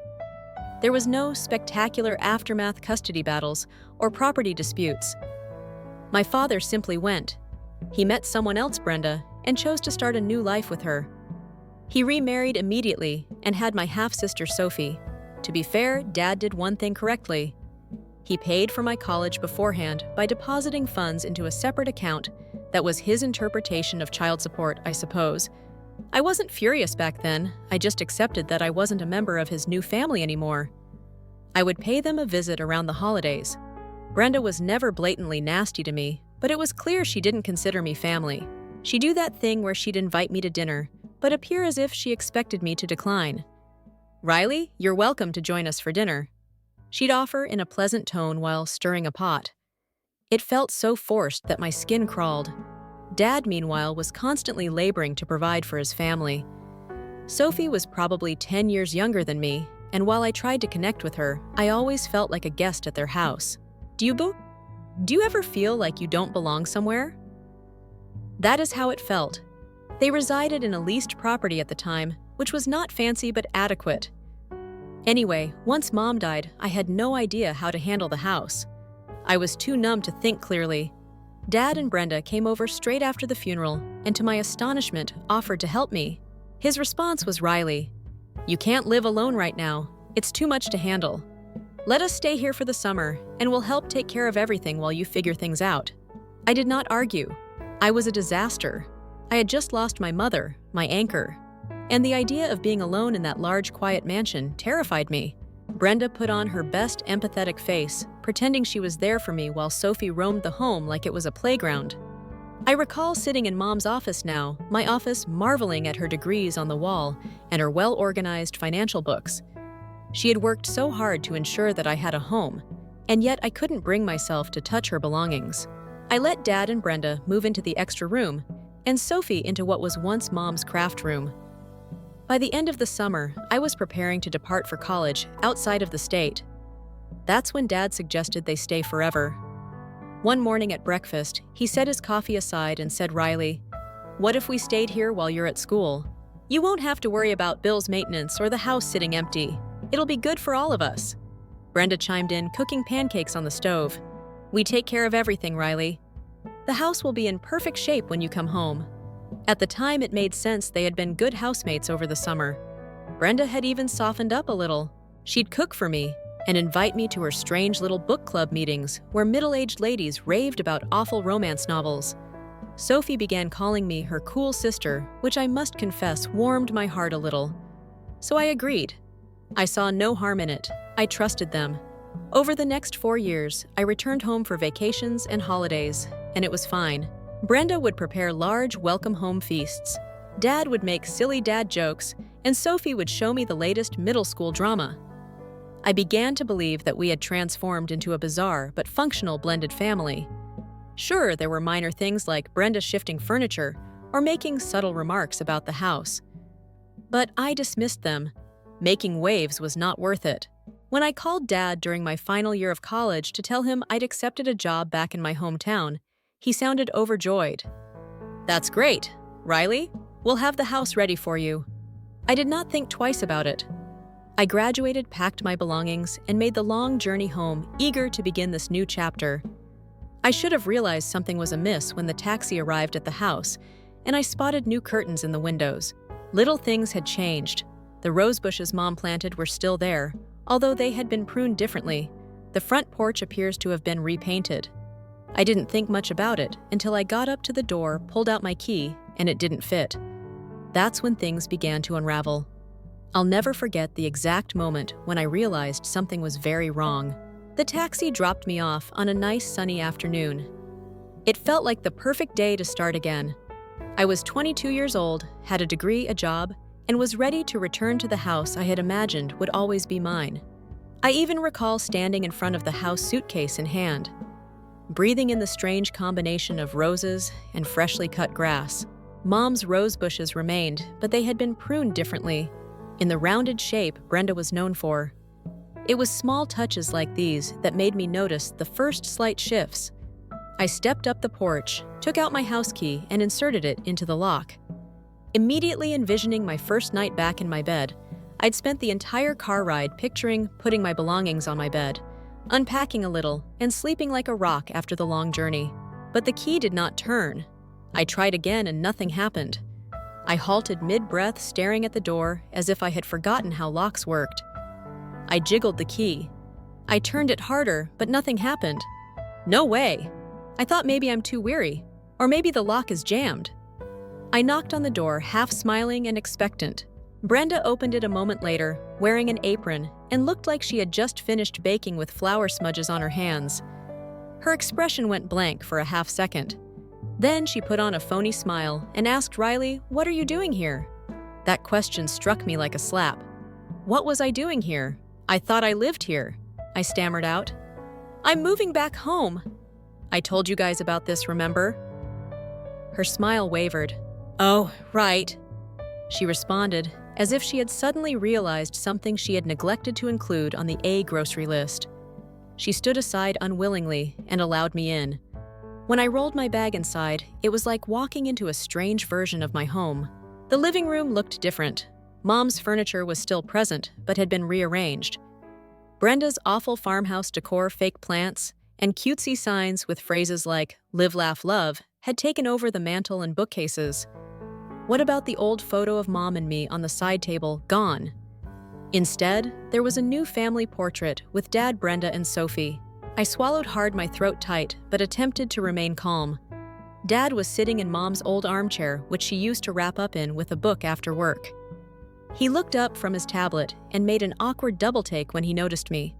There was no spectacular aftermath custody battles or property disputes. My father simply went. He met someone else, Brenda, and chose to start a new life with her. He remarried immediately and had my half-sister Sophie. To be fair, Dad did one thing correctly. He paid for my college beforehand by depositing funds into a separate account that was his interpretation of child support, I suppose. I wasn't furious back then, I just accepted that I wasn't a member of his new family anymore. I would pay them a visit around the holidays. Brenda was never blatantly nasty to me, but it was clear she didn't consider me family. She'd do that thing where she'd invite me to dinner, but appear as if she expected me to decline. "Riley, you're welcome to join us for dinner," she'd offer in a pleasant tone while stirring a pot. It felt so forced that my skin crawled. Dad, meanwhile, was constantly laboring to provide for his family. Sophie was probably 10 years younger than me, and while I tried to connect with her, I always felt like a guest at their house. Do you ever feel like you don't belong somewhere? That is how it felt. They resided in a leased property at the time, which was not fancy but adequate. Anyway, once Mom died, I had no idea how to handle the house. I was too numb to think clearly. Dad and Brenda came over straight after the funeral, and to my astonishment, offered to help me. His response was, "Riley, you can't live alone right now. It's too much to handle. Let us stay here for the summer, and we'll help take care of everything while you figure things out." I did not argue. I was a disaster. I had just lost my mother, my anchor, and the idea of being alone in that large, quiet mansion terrified me. Brenda put on her best empathetic face, pretending she was there for me while Sophie roamed the home like it was a playground. I recall sitting in Mom's office now, my office marveling at her degrees on the wall and her well-organized financial books. She had worked so hard to ensure that I had a home, and yet I couldn't bring myself to touch her belongings. I let Dad and Brenda move into the extra room, and Sophie into what was once Mom's craft room. By the end of the summer, I was preparing to depart for college outside of the state. That's when Dad suggested they stay forever. One morning at breakfast, he set his coffee aside and said, "Riley, what if we stayed here while you're at school? You won't have to worry about Bill's maintenance or the house sitting empty. It'll be good for all of us." Brenda chimed in, cooking pancakes on the stove. "We take care of everything, Riley. The house will be in perfect shape when you come home." At the time, it made sense they had been good housemates over the summer. Brenda had even softened up a little. She'd cook for me and invite me to her strange little book club meetings where middle-aged ladies raved about awful romance novels. Sophie began calling me her cool sister, which I must confess warmed my heart a little. So I agreed. I saw no harm in it. I trusted them. Over the next 4 years, I returned home for vacations and holidays, and it was fine. Brenda would prepare large welcome home feasts. Dad would make silly dad jokes, and Sophie would show me the latest middle school drama. I began to believe that we had transformed into a bizarre but functional blended family. Sure, there were minor things like Brenda shifting furniture or making subtle remarks about the house. But I dismissed them. Making waves was not worth it. When I called Dad during my final year of college to tell him I'd accepted a job back in my hometown, he sounded overjoyed. "That's great. Riley, we'll have the house ready for you." I did not think twice about it. I graduated, packed my belongings, and made the long journey home, eager to begin this new chapter. I should have realized something was amiss when the taxi arrived at the house, and I spotted new curtains in the windows. Little things had changed. The rose bushes Mom planted were still there, although they had been pruned differently. The front porch appears to have been repainted. I didn't think much about it until I got up to the door, pulled out my key, and it didn't fit. That's when things began to unravel. I'll never forget the exact moment when I realized something was very wrong. The taxi dropped me off on a nice sunny afternoon. It felt like the perfect day to start again. I was 22 years old, had a degree, a job, and was ready to return to the house I had imagined would always be mine. I even recall standing in front of the house, suitcase in hand, breathing in the strange combination of roses and freshly cut grass. Mom's rose bushes remained, but they had been pruned differently, in the rounded shape Brenda was known for. It was small touches like these that made me notice the first slight shifts. I stepped up the porch, took out my house key, and inserted it into the lock. Immediately envisioning my first night back in my bed, I'd spent the entire car ride picturing putting my belongings on my bed, unpacking a little, and sleeping like a rock after the long journey. But the key did not turn. I tried again and nothing happened. I halted mid-breath, staring at the door as if I had forgotten how locks worked. I jiggled the key. I turned it harder, but nothing happened. No way! I thought maybe I'm too weary, or maybe the lock is jammed. I knocked on the door, half smiling and expectant. Brenda opened it a moment later, wearing an apron, and looked like she had just finished baking with flour smudges on her hands. Her expression went blank for a half second. Then she put on a phony smile and asked Riley, "What are you doing here?" That question struck me like a slap. What was I doing here? I thought I lived here, I stammered out. I'm moving back home. I told you guys about this, remember? Her smile wavered. Oh, right, she responded, as if she had suddenly realized something she had neglected to include on the A grocery list. She stood aside unwillingly and allowed me in. When I rolled my bag inside, it was like walking into a strange version of my home. The living room looked different. Mom's furniture was still present, but had been rearranged. Brenda's awful farmhouse decor, fake plants, and cutesy signs with phrases like "live, laugh, love" had taken over the mantel and bookcases. What about the old photo of Mom and me on the side table gone? Instead, there was a new family portrait with Dad, Brenda, and Sophie. I swallowed hard, my throat tight, but attempted to remain calm. Dad was sitting in Mom's old armchair, which she used to wrap up in with a book after work. He looked up from his tablet and made an awkward double-take when he noticed me.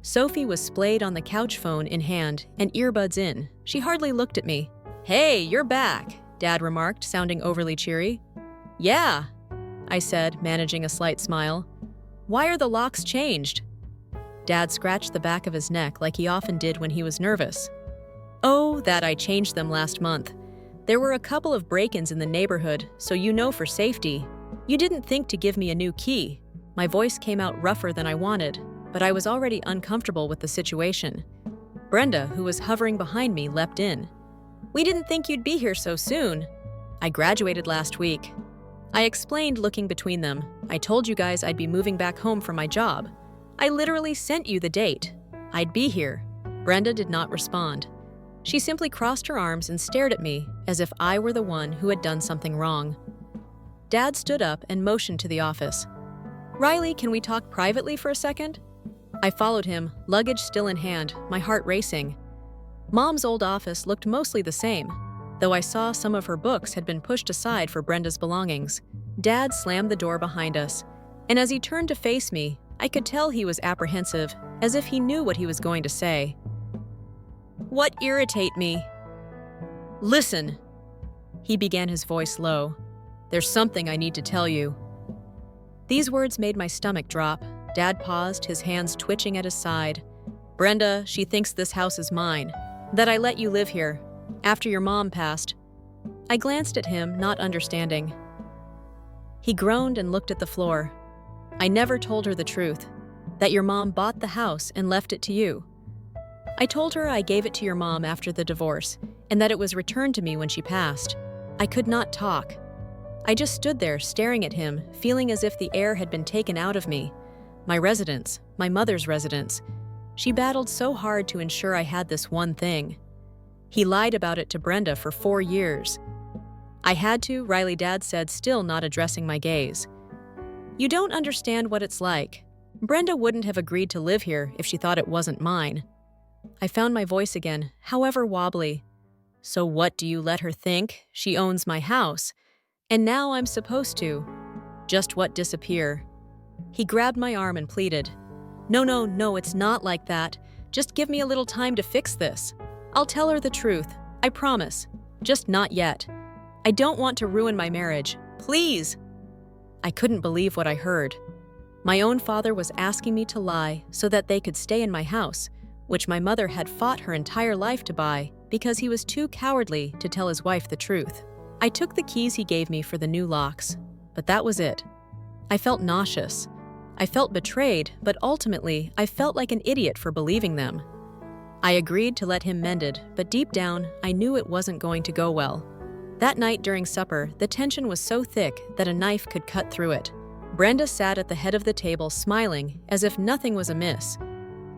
Sophie was splayed on the couch, phone in hand and earbuds in. She hardly looked at me. "Hey, you're back," Dad remarked, sounding overly cheery. "Yeah," I said, managing a slight smile. "Why are the locks changed?" Dad scratched the back of his neck like he often did when he was nervous. "Oh, that I changed them last month. There were a couple of break-ins in the neighborhood, so you know, for safety. You didn't think to give me a new key." My voice came out rougher than I wanted, but I was already uncomfortable with the situation. Brenda, who was hovering behind me, leapt in. "We didn't think you'd be here so soon. I graduated last week." I explained, looking between them. "I told you guys I'd be moving back home for my job. I literally sent you the date. I'd be here." Brenda did not respond. She simply crossed her arms and stared at me as if I were the one who had done something wrong. Dad stood up and motioned to the office. "Riley, can we talk privately for a second?" I followed him, luggage still in hand, my heart racing. Mom's old office looked mostly the same, though I saw some of her books had been pushed aside for Brenda's belongings. Dad slammed the door behind us, and as he turned to face me, I could tell he was apprehensive, as if he knew what he was going to say. "What irritate me?" "Listen," he began, his voice low. "There's something I need to tell you." These words made my stomach drop. Dad paused, his hands twitching at his side. "Brenda, she thinks this house is mine, that I let you live here, after your mom passed." I glanced at him, not understanding. He groaned and looked at the floor. "I never told her the truth, that your mom bought the house and left it to you. I told her I gave it to your mom after the divorce, and that it was returned to me when she passed." I could not talk. I just stood there staring at him, feeling as if the air had been taken out of me. My residence, my mother's residence. She battled so hard to ensure I had this one thing. He lied about it to Brenda for 4 years. "I had to," Riley, Dad said, still not addressing my gaze. "You don't understand what it's like. Brenda wouldn't have agreed to live here if she thought it wasn't mine." I found my voice again, however wobbly. "So what do you let her think? She owns my house. And now I'm supposed to. Just what, disappear?" He grabbed my arm and pleaded. No, it's not like that. Just give me a little time to fix this. I'll tell her the truth, I promise. Just not yet. I don't want to ruin my marriage. Please!" I couldn't believe what I heard. My own father was asking me to lie so that they could stay in my house, which my mother had fought her entire life to buy because he was too cowardly to tell his wife the truth. I took the keys he gave me for the new locks, but that was it. I felt nauseous. I felt betrayed, but ultimately, I felt like an idiot for believing them. I agreed to let him mend it, but deep down, I knew it wasn't going to go well. That night during supper, the tension was so thick that a knife could cut through it. Brenda sat at the head of the table, smiling as if nothing was amiss.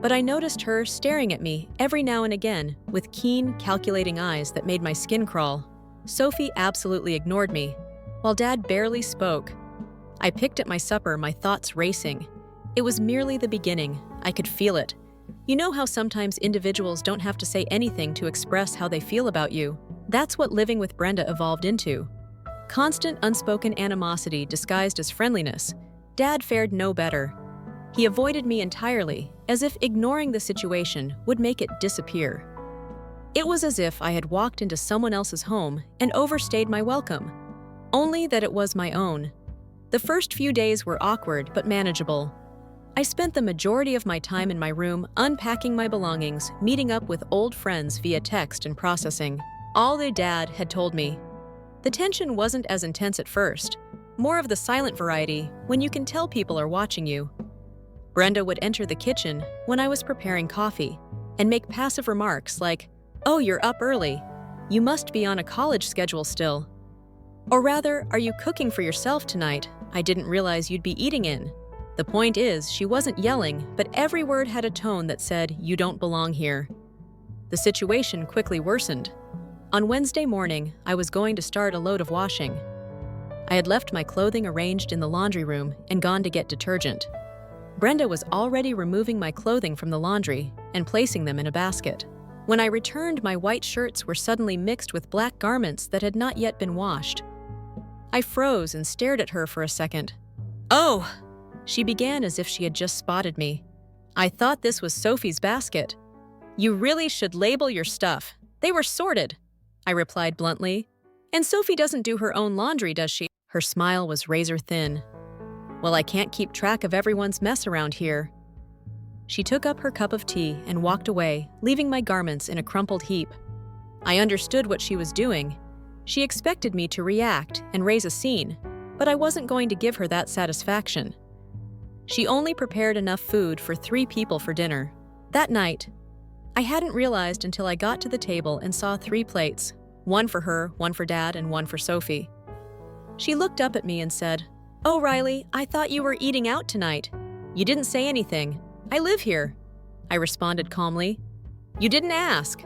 But I noticed her staring at me every now and again with keen, calculating eyes that made my skin crawl. Sophie absolutely ignored me. while Dad barely spoke. I picked at my supper, my thoughts racing. It was merely the beginning. I could feel it. You know how sometimes individuals don't have to say anything to express how they feel about you? That's what living with Brenda evolved into. Constant unspoken animosity disguised as friendliness. Dad fared no better. He avoided me entirely, as if ignoring the situation would make it disappear. It was as if I had walked into someone else's home and overstayed my welcome, only that it was my own. The first few days were awkward but manageable. I spent the majority of my time in my room unpacking my belongings, meeting up with old friends via text and processing all that Dad had told me. The tension wasn't as intense at first, more of the silent variety when you can tell people are watching you. Brenda would enter the kitchen when I was preparing coffee and make passive remarks like, "Oh, you're up early. You must be on a college schedule still." Or rather, "Are you cooking for yourself tonight? I didn't realize you'd be eating in." The point is, she wasn't yelling, but every word had a tone that said, "You don't belong here." The situation quickly worsened. On Wednesday morning, I was going to start a load of washing. I had left my clothing arranged in the laundry room and gone to get detergent. Brenda was already removing my clothing from the laundry and placing them in a basket. When I returned, my white shirts were suddenly mixed with black garments that had not yet been washed. I froze and stared at her for a second. "Oh!" She began as if she had just spotted me. "I thought this was Sophie's basket." "You really should label your stuff. They were sorted," I replied bluntly. "And Sophie doesn't do her own laundry, does she?" Her smile was razor thin. "Well, I can't keep track of everyone's mess around here." She took up her cup of tea and walked away, leaving my garments in a crumpled heap. I understood what she was doing. She expected me to react and raise a scene, but I wasn't going to give her that satisfaction. She only prepared enough food for 3 people for dinner. That night, I hadn't realized until I got to the table and saw 3 plates, one for her, one for Dad, and one for Sophie. She looked up at me and said, "Oh, Riley, I thought you were eating out tonight. You didn't say anything. I live here," I responded calmly. "You didn't ask."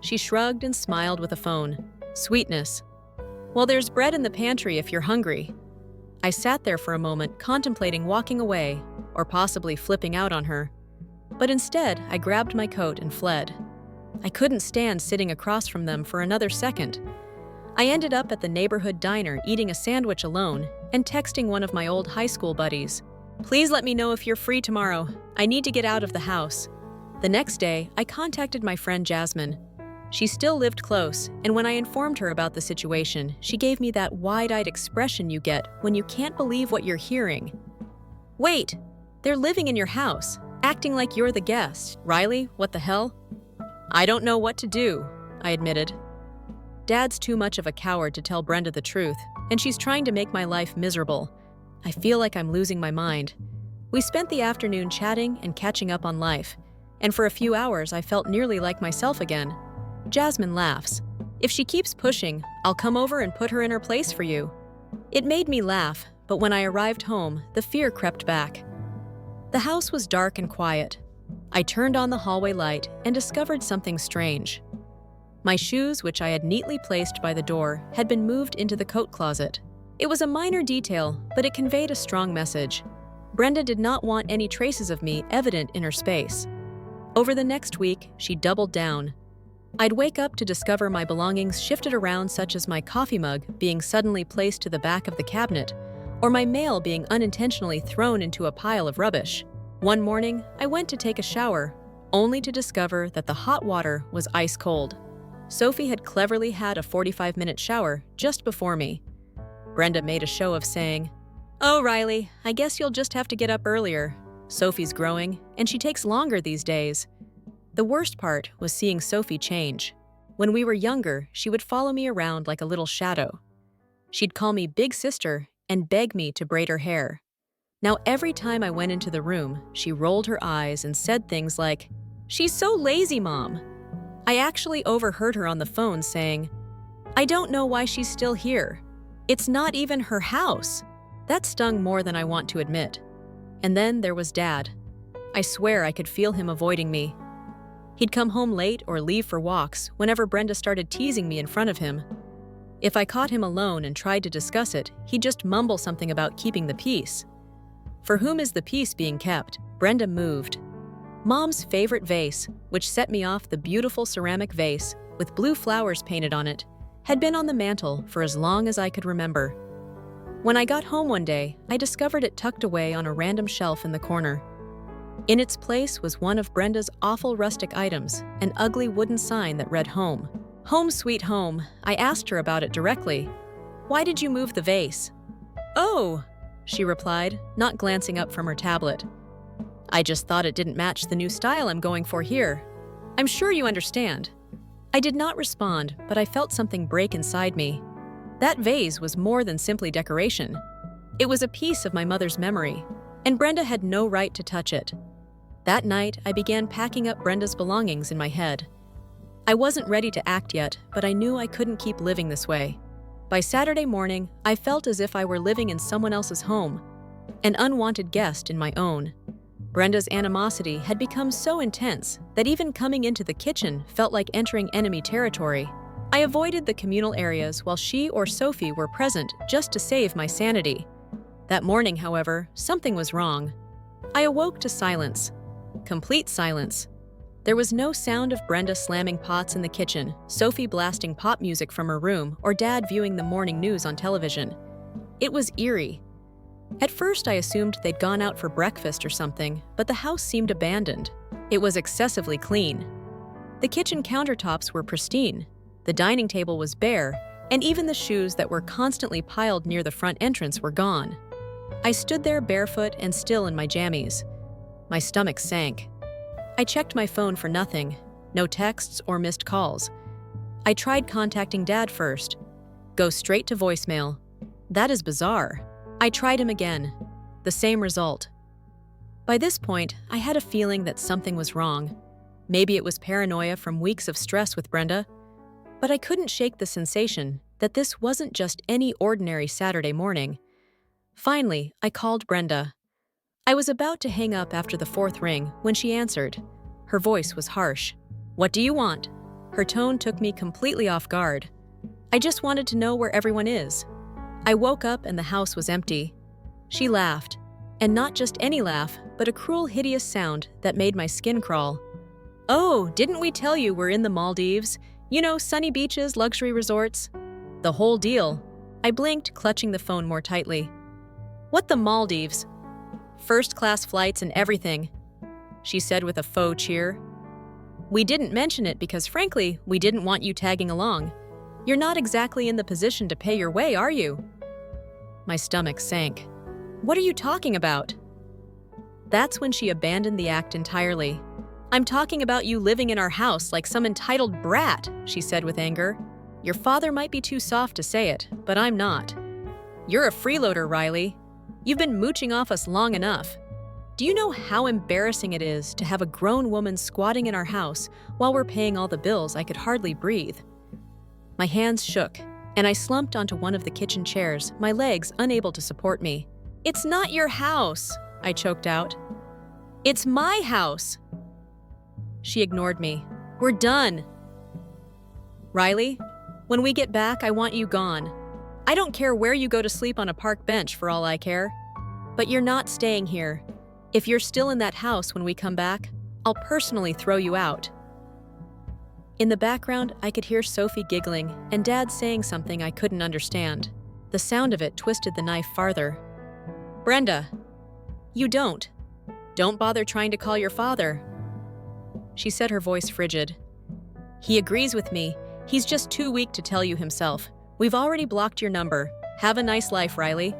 She shrugged and smiled with a phone. Sweetness. "Well, there's bread in the pantry if you're hungry." I sat there for a moment, contemplating walking away or possibly flipping out on her. But instead, I grabbed my coat and fled. I couldn't stand sitting across from them for another second. I ended up at the neighborhood diner eating a sandwich alone and texting one of my old high school buddies. "Please let me know if you're free tomorrow. I need to get out of the house." The next day, I contacted my friend Jasmine. She still lived close, and when I informed her about the situation, she gave me that wide-eyed expression you get when you can't believe what you're hearing. "Wait, they're living in your house, acting like you're the guest. Riley, what the hell?" "I don't know what to do," I admitted. Dad's too much of a coward to tell Brenda the truth, and she's trying to make my life miserable. I feel like I'm losing my mind. We spent the afternoon chatting and catching up on life, and for a few hours I felt nearly like myself again. Jasmine laughs. "If she keeps pushing, I'll come over and put her in her place for you." It made me laugh, but when I arrived home, the fear crept back. The house was dark and quiet. I turned on the hallway light and discovered something strange. My shoes, which I had neatly placed by the door, had been moved into the coat closet. It was a minor detail, but it conveyed a strong message. Brenda did not want any traces of me evident in her space. Over the next week, she doubled down. I'd wake up to discover my belongings shifted around, such as my coffee mug being suddenly placed to the back of the cabinet, or my mail being unintentionally thrown into a pile of rubbish. One morning, I went to take a shower, only to discover that the hot water was ice cold. Sophie had cleverly had a 45-minute shower just before me. Brenda made a show of saying, "Oh, Riley, I guess you'll just have to get up earlier. Sophie's growing, and she takes longer these days." The worst part was seeing Sophie change. When we were younger, she would follow me around like a little shadow. She'd call me big sister and beg me to braid her hair. Now every time I went into the room, she rolled her eyes and said things like, "She's so lazy, Mom." I actually overheard her on the phone saying, "I don't know why she's still here. It's not even her house." That stung more than I want to admit. And then there was Dad. I swear I could feel him avoiding me. He'd come home late or leave for walks whenever Brenda started teasing me in front of him. If I caught him alone and tried to discuss it, he'd just mumble something about keeping the peace. For whom is the peace being kept? Brenda moved. Mom's favorite vase, which set me off the beautiful ceramic vase with blue flowers painted on it, had been on the mantel for as long as I could remember. When I got home one day, I discovered it tucked away on a random shelf in the corner. In its place was one of Brenda's awful rustic items, an ugly wooden sign that read home. Home sweet home. I asked her about it directly. Why did you move the vase? Oh, she replied, not glancing up from her tablet. I just thought it didn't match the new style I'm going for here. I'm sure you understand. I did not respond, but I felt something break inside me. That vase was more than simply decoration. It was a piece of my mother's memory, and Brenda had no right to touch it. That night, I began packing up Brenda's belongings in my head. I wasn't ready to act yet, but I knew I couldn't keep living this way. By Saturday morning, I felt as if I were living in someone else's home, an unwanted guest in my own. Brenda's animosity had become so intense that even coming into the kitchen felt like entering enemy territory. I avoided the communal areas while she or Sophie were present just to save my sanity. That morning, however, something was wrong. I awoke to silence. Complete silence. There was no sound of Brenda slamming pots in the kitchen, Sophie blasting pop music from her room, or Dad viewing the morning news on television. It was eerie. At first, I assumed they'd gone out for breakfast or something, but the house seemed abandoned. It was excessively clean. The kitchen countertops were pristine, the dining table was bare, and even the shoes that were constantly piled near the front entrance were gone. I stood there barefoot and still in my jammies. My stomach sank. I checked my phone for nothing, no texts or missed calls. I tried contacting Dad first. Go straight to voicemail. That is bizarre. I tried him again. The same result. By this point, I had a feeling that something was wrong. Maybe it was paranoia from weeks of stress with Brenda, but I couldn't shake the sensation that this wasn't just any ordinary Saturday morning. Finally, I called Brenda. I was about to hang up after the fourth ring when she answered. Her voice was harsh. What do you want? Her tone took me completely off guard. I just wanted to know where everyone is. I woke up and the house was empty. She laughed, and not just any laugh, but a cruel, hideous sound that made my skin crawl. Oh, didn't we tell you we're in the Maldives? You know, sunny beaches, luxury resorts. The whole deal. I blinked, clutching the phone more tightly. What the Maldives? First-class flights and everything, she said with a faux cheer. We didn't mention it because, frankly, we didn't want you tagging along. You're not exactly in the position to pay your way, are you? My stomach sank. What are you talking about? That's when she abandoned the act entirely. I'm talking about you living in our house like some entitled brat, she said with anger. Your father might be too soft to say it, but I'm not. You're a freeloader, Riley. You've been mooching off us long enough. Do you know how embarrassing it is to have a grown woman squatting in our house while we're paying all the bills? I could hardly breathe. My hands shook, and I slumped onto one of the kitchen chairs, my legs unable to support me. It's not your house, I choked out. It's my house. She ignored me. We're done. Riley, when we get back, I want you gone. I don't care where you go to sleep on a park bench for all I care. But you're not staying here. If you're still in that house when we come back, I'll personally throw you out. In the background, I could hear Sophie giggling and Dad saying something I couldn't understand. The sound of it twisted the knife farther. Brenda, you don't. Don't bother trying to call your father. She said, her voice frigid. He agrees with me. He's just too weak to tell you himself. We've already blocked your number. Have a nice life, Riley.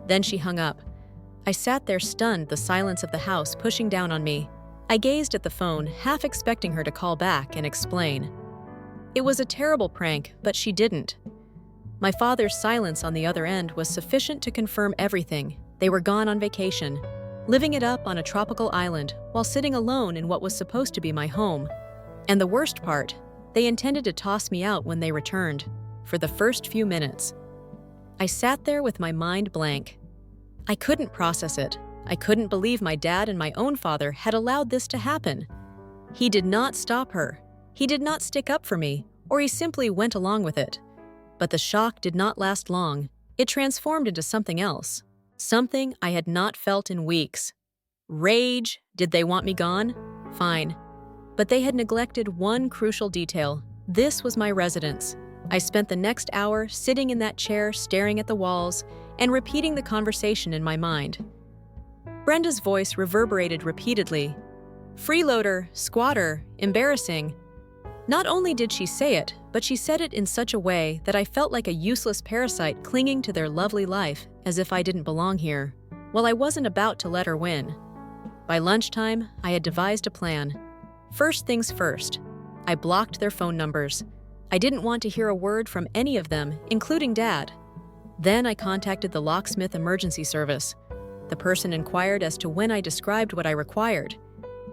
Then she hung up. I sat there stunned, the silence of the house pushing down on me. I gazed at the phone, half expecting her to call back and explain. It was a terrible prank, but she didn't. My father's silence on the other end was sufficient to confirm everything. They were gone on vacation, living it up on a tropical island while sitting alone in what was supposed to be my home. And the worst part, they intended to toss me out when they returned, for the first few minutes. I sat there with my mind blank. I couldn't process it. I couldn't believe my dad and my own father had allowed this to happen. He did not stop her. He did not stick up for me, or he simply went along with it. But the shock did not last long. It transformed into something else. Something I had not felt in weeks. Rage. Did they want me gone? Fine. But they had neglected one crucial detail. This was my residence. I spent the next hour sitting in that chair, staring at the walls, and repeating the conversation in my mind. Brenda's voice reverberated repeatedly. Freeloader, squatter, embarrassing. Not only did she say it, but she said it in such a way that I felt like a useless parasite clinging to their lovely life as if I didn't belong here. Well, I wasn't about to let her win. By lunchtime, I had devised a plan. First things first, I blocked their phone numbers. I didn't want to hear a word from any of them, including Dad. Then I contacted the locksmith emergency service. The person inquired as to when I described what I required.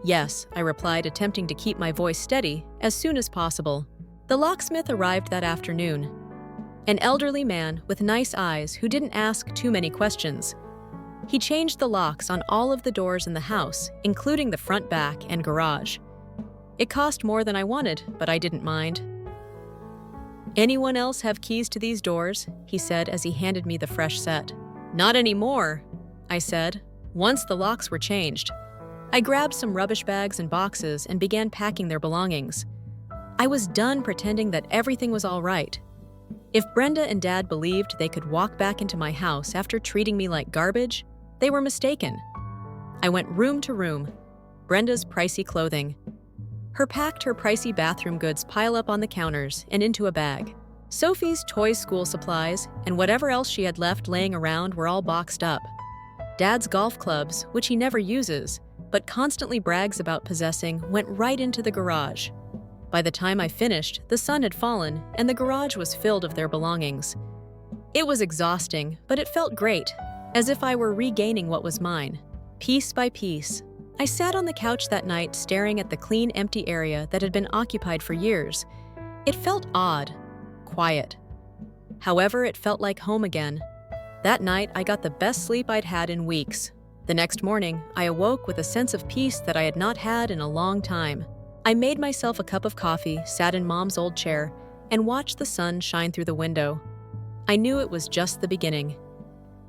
Yes, I replied, attempting to keep my voice steady as soon as possible. The locksmith arrived that afternoon. An elderly man with nice eyes who didn't ask too many questions. He changed the locks on all of the doors in the house, including the front, back, and garage. It cost more than I wanted, but I didn't mind. Anyone else have keys to these doors? He said as he handed me the fresh set. Not anymore, I said, once the locks were changed. I grabbed some rubbish bags and boxes and began packing their belongings. I was done pretending that everything was all right. If Brenda and Dad believed they could walk back into my house after treating me like garbage, they were mistaken. I went room to room. Brenda's pricey clothing. Her pricey bathroom goods pile up on the counters and into a bag. Sophie's toy school supplies and whatever else she had left laying around were all boxed up. Dad's golf clubs, which he never uses, but constantly brags about possessing, went right into the garage. By the time I finished, the sun had fallen and the garage was filled of their belongings. It was exhausting, but it felt great, as if I were regaining what was mine, piece by piece. I sat on the couch that night staring at the clean, empty area that had been occupied for years. It felt odd, quiet. However, it felt like home again. That night, I got the best sleep I'd had in weeks. The next morning, I awoke with a sense of peace that I had not had in a long time. I made myself a cup of coffee, sat in Mom's old chair, and watched the sun shine through the window. I knew it was just the beginning.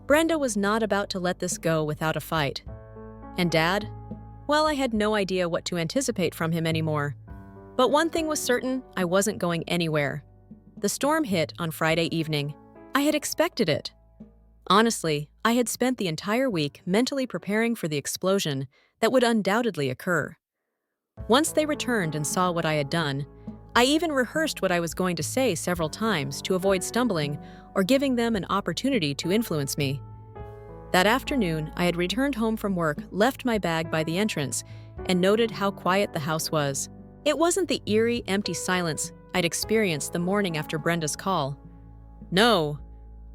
Brenda was not about to let this go without a fight. And Dad? Well, I had no idea what to anticipate from him anymore. But one thing was certain, I wasn't going anywhere. The storm hit on Friday evening. I had expected it. Honestly, I had spent the entire week mentally preparing for the explosion that would undoubtedly occur. Once they returned and saw what I had done, I even rehearsed what I was going to say several times to avoid stumbling or giving them an opportunity to influence me. That afternoon, I had returned home from work, left my bag by the entrance, and noted how quiet the house was. It wasn't the eerie, empty silence I'd experienced the morning after Brenda's call. No,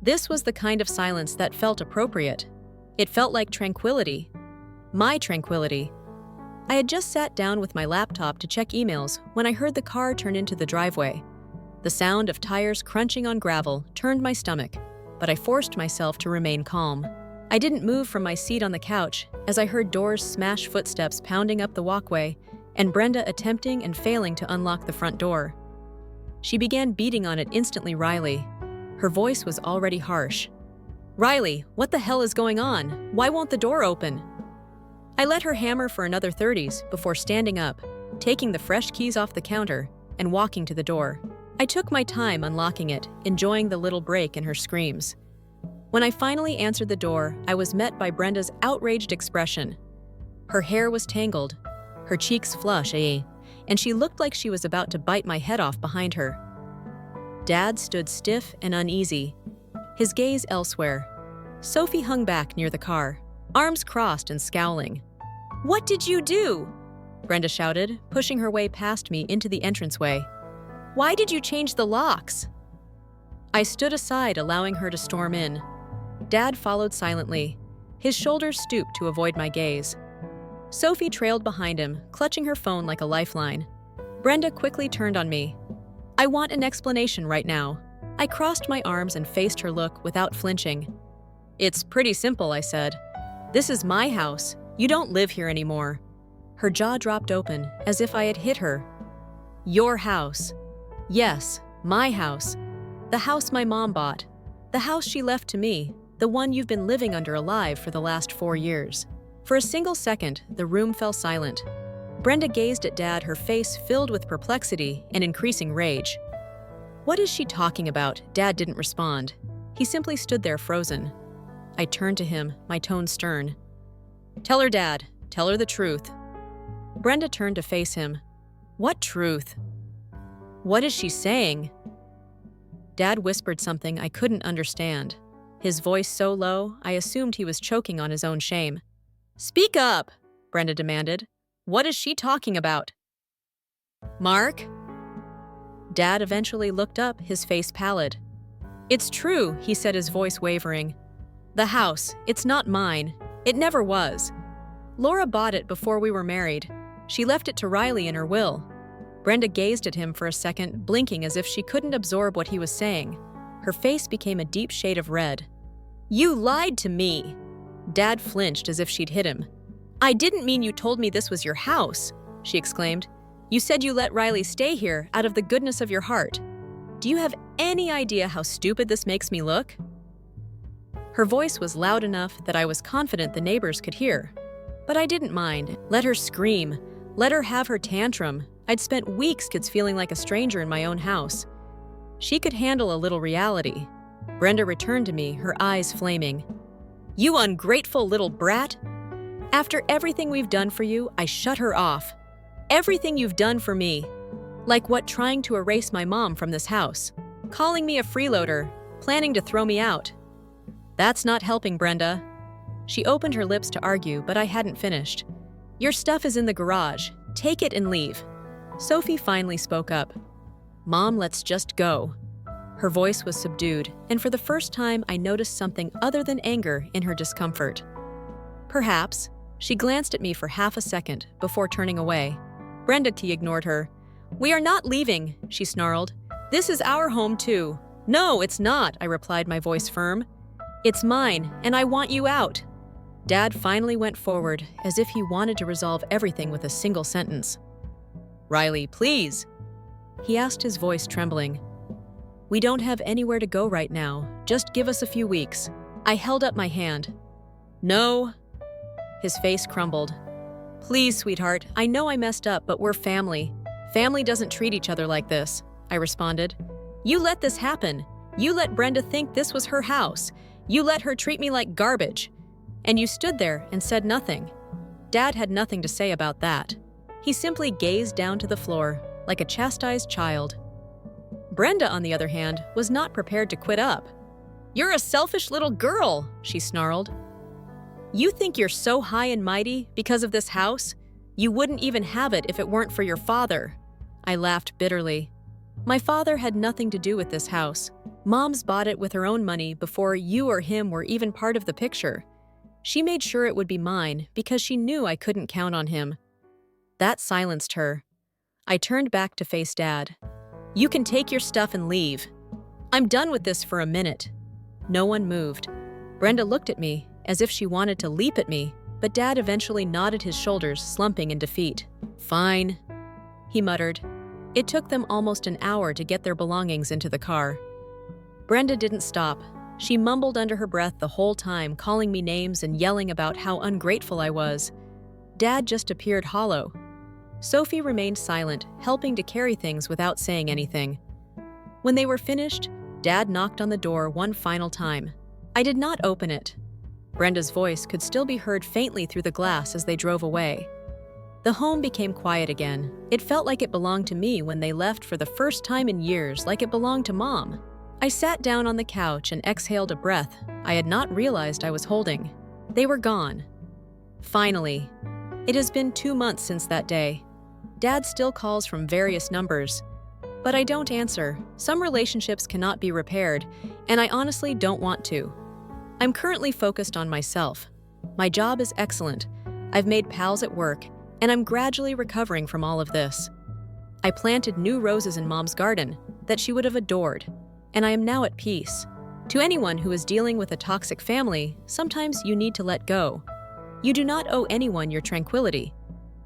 this was the kind of silence that felt appropriate. It felt like tranquility. My tranquility. I had just sat down with my laptop to check emails when I heard the car turn into the driveway. The sound of tires crunching on gravel turned my stomach, but I forced myself to remain calm. I didn't move from my seat on the couch as I heard doors smash, footsteps pounding up the walkway, and Brenda attempting and failing to unlock the front door. She began beating on it instantly. Riley. Her voice was already harsh. Riley, what the hell is going on? Why won't the door open? I let her hammer for another 30s before standing up, taking the fresh keys off the counter, and walking to the door. I took my time unlocking it, enjoying the little break in her screams. When I finally answered the door, I was met by Brenda's outraged expression. Her hair was tangled, her cheeks flush, and she looked like she was about to bite my head off behind her. Dad stood stiff and uneasy, his gaze elsewhere. Sophie hung back near the car, arms crossed and scowling. What did you do? Brenda shouted, pushing her way past me into the entranceway. Why did you change the locks? I stood aside, allowing her to storm in. Dad followed silently, his shoulders stooped to avoid my gaze. Sophie trailed behind him, clutching her phone like a lifeline. Brenda quickly turned on me. I want an explanation right now. I crossed my arms and faced her look without flinching. It's pretty simple, I said. This is my house. You don't live here anymore. Her jaw dropped open, as if I had hit her. Your house. Yes, my house. The house my mom bought. The house she left to me, the one you've been living under alive for the last 4 years. For a single second, the room fell silent. Brenda gazed at Dad, her face filled with perplexity and increasing rage. "What is she talking about?" Dad didn't respond. He simply stood there frozen. I turned to him, my tone stern. "Tell her, Dad. Tell her the truth." Brenda turned to face him. "What truth? What is she saying?" Dad whispered something I couldn't understand. His voice so low, I assumed he was choking on his own shame. "Speak up," Brenda demanded. "What is she talking about?" "Mark?" Dad eventually looked up, his face pallid. "It's true," he said, his voice wavering. "The house, it's not mine. It never was. Laura bought it before we were married. She left it to Riley in her will." Brenda gazed at him for a second, blinking as if she couldn't absorb what he was saying. Her face became a deep shade of red. "You lied to me!" Dad flinched as if she'd hit him. "I didn't mean you told me this was your house," she exclaimed. "You said you let Riley stay here out of the goodness of your heart. Do you have any idea how stupid this makes me look?" Her voice was loud enough that I was confident the neighbors could hear. But I didn't mind. Let her scream. Let her have her tantrum. I'd spent weeks feeling like a stranger in my own house. She could handle a little reality. Brenda returned to me, her eyes flaming. "You ungrateful little brat! After everything we've done for you, I shut her off. Everything you've done for me. Like what, trying to erase my mom from this house, calling me a freeloader, planning to throw me out. That's not helping, Brenda." She opened her lips to argue, but I hadn't finished. "Your stuff is in the garage. Take it and leave." Sophie finally spoke up. "Mom, let's just go." Her voice was subdued, and for the first time I noticed something other than anger in her discomfort. "Perhaps." She glanced at me for half a second before turning away. Brenda ignored her. "We are not leaving," she snarled. "This is our home too." "No, it's not," I replied, my voice firm. "It's mine, and I want you out." Dad finally went forward, as if he wanted to resolve everything with a single sentence. "Riley, please," he asked, his voice trembling. "We don't have anywhere to go right now. Just give us a few weeks." I held up my hand. "No." His face crumbled. "Please, sweetheart, I know I messed up, but we're family. Family doesn't treat each other like this," I responded. "You let this happen. You let Brenda think this was her house. You let her treat me like garbage. And you stood there and said nothing." Dad had nothing to say about that. He simply gazed down to the floor, like a chastised child. Brenda, on the other hand, was not prepared to quit up. "You're a selfish little girl," she snarled. "You think you're so high and mighty because of this house? You wouldn't even have it if it weren't for your father." I laughed bitterly. "My father had nothing to do with this house. Mom's bought it with her own money before you or him were even part of the picture. She made sure it would be mine because she knew I couldn't count on him." That silenced her. I turned back to face Dad. "You can take your stuff and leave. I'm done with this for a minute." No one moved. Brenda looked at me as if she wanted to leap at me, but Dad eventually nodded his shoulders, slumping in defeat. "Fine," he muttered. It took them almost an hour to get their belongings into the car. Brenda didn't stop. She mumbled under her breath the whole time, calling me names and yelling about how ungrateful I was. Dad just appeared hollow. Sophie remained silent, helping to carry things without saying anything. When they were finished, Dad knocked on the door one final time. I did not open it. Brenda's voice could still be heard faintly through the glass as they drove away. The home became quiet again. It felt like it belonged to me when they left for the first time in years, like it belonged to Mom. I sat down on the couch and exhaled a breath I had not realized I was holding. They were gone. Finally. It has been 2 months since that day. Dad still calls from various numbers, but I don't answer. Some relationships cannot be repaired, and I honestly don't want to. I'm currently focused on myself. My job is excellent. I've made pals at work, and I'm gradually recovering from all of this. I planted new roses in Mom's garden that she would have adored, and I am now at peace. To anyone who is dealing with a toxic family, sometimes you need to let go. You do not owe anyone your tranquility,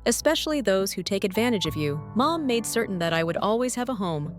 especially those who take advantage of you. Mom made certain that I would always have a home,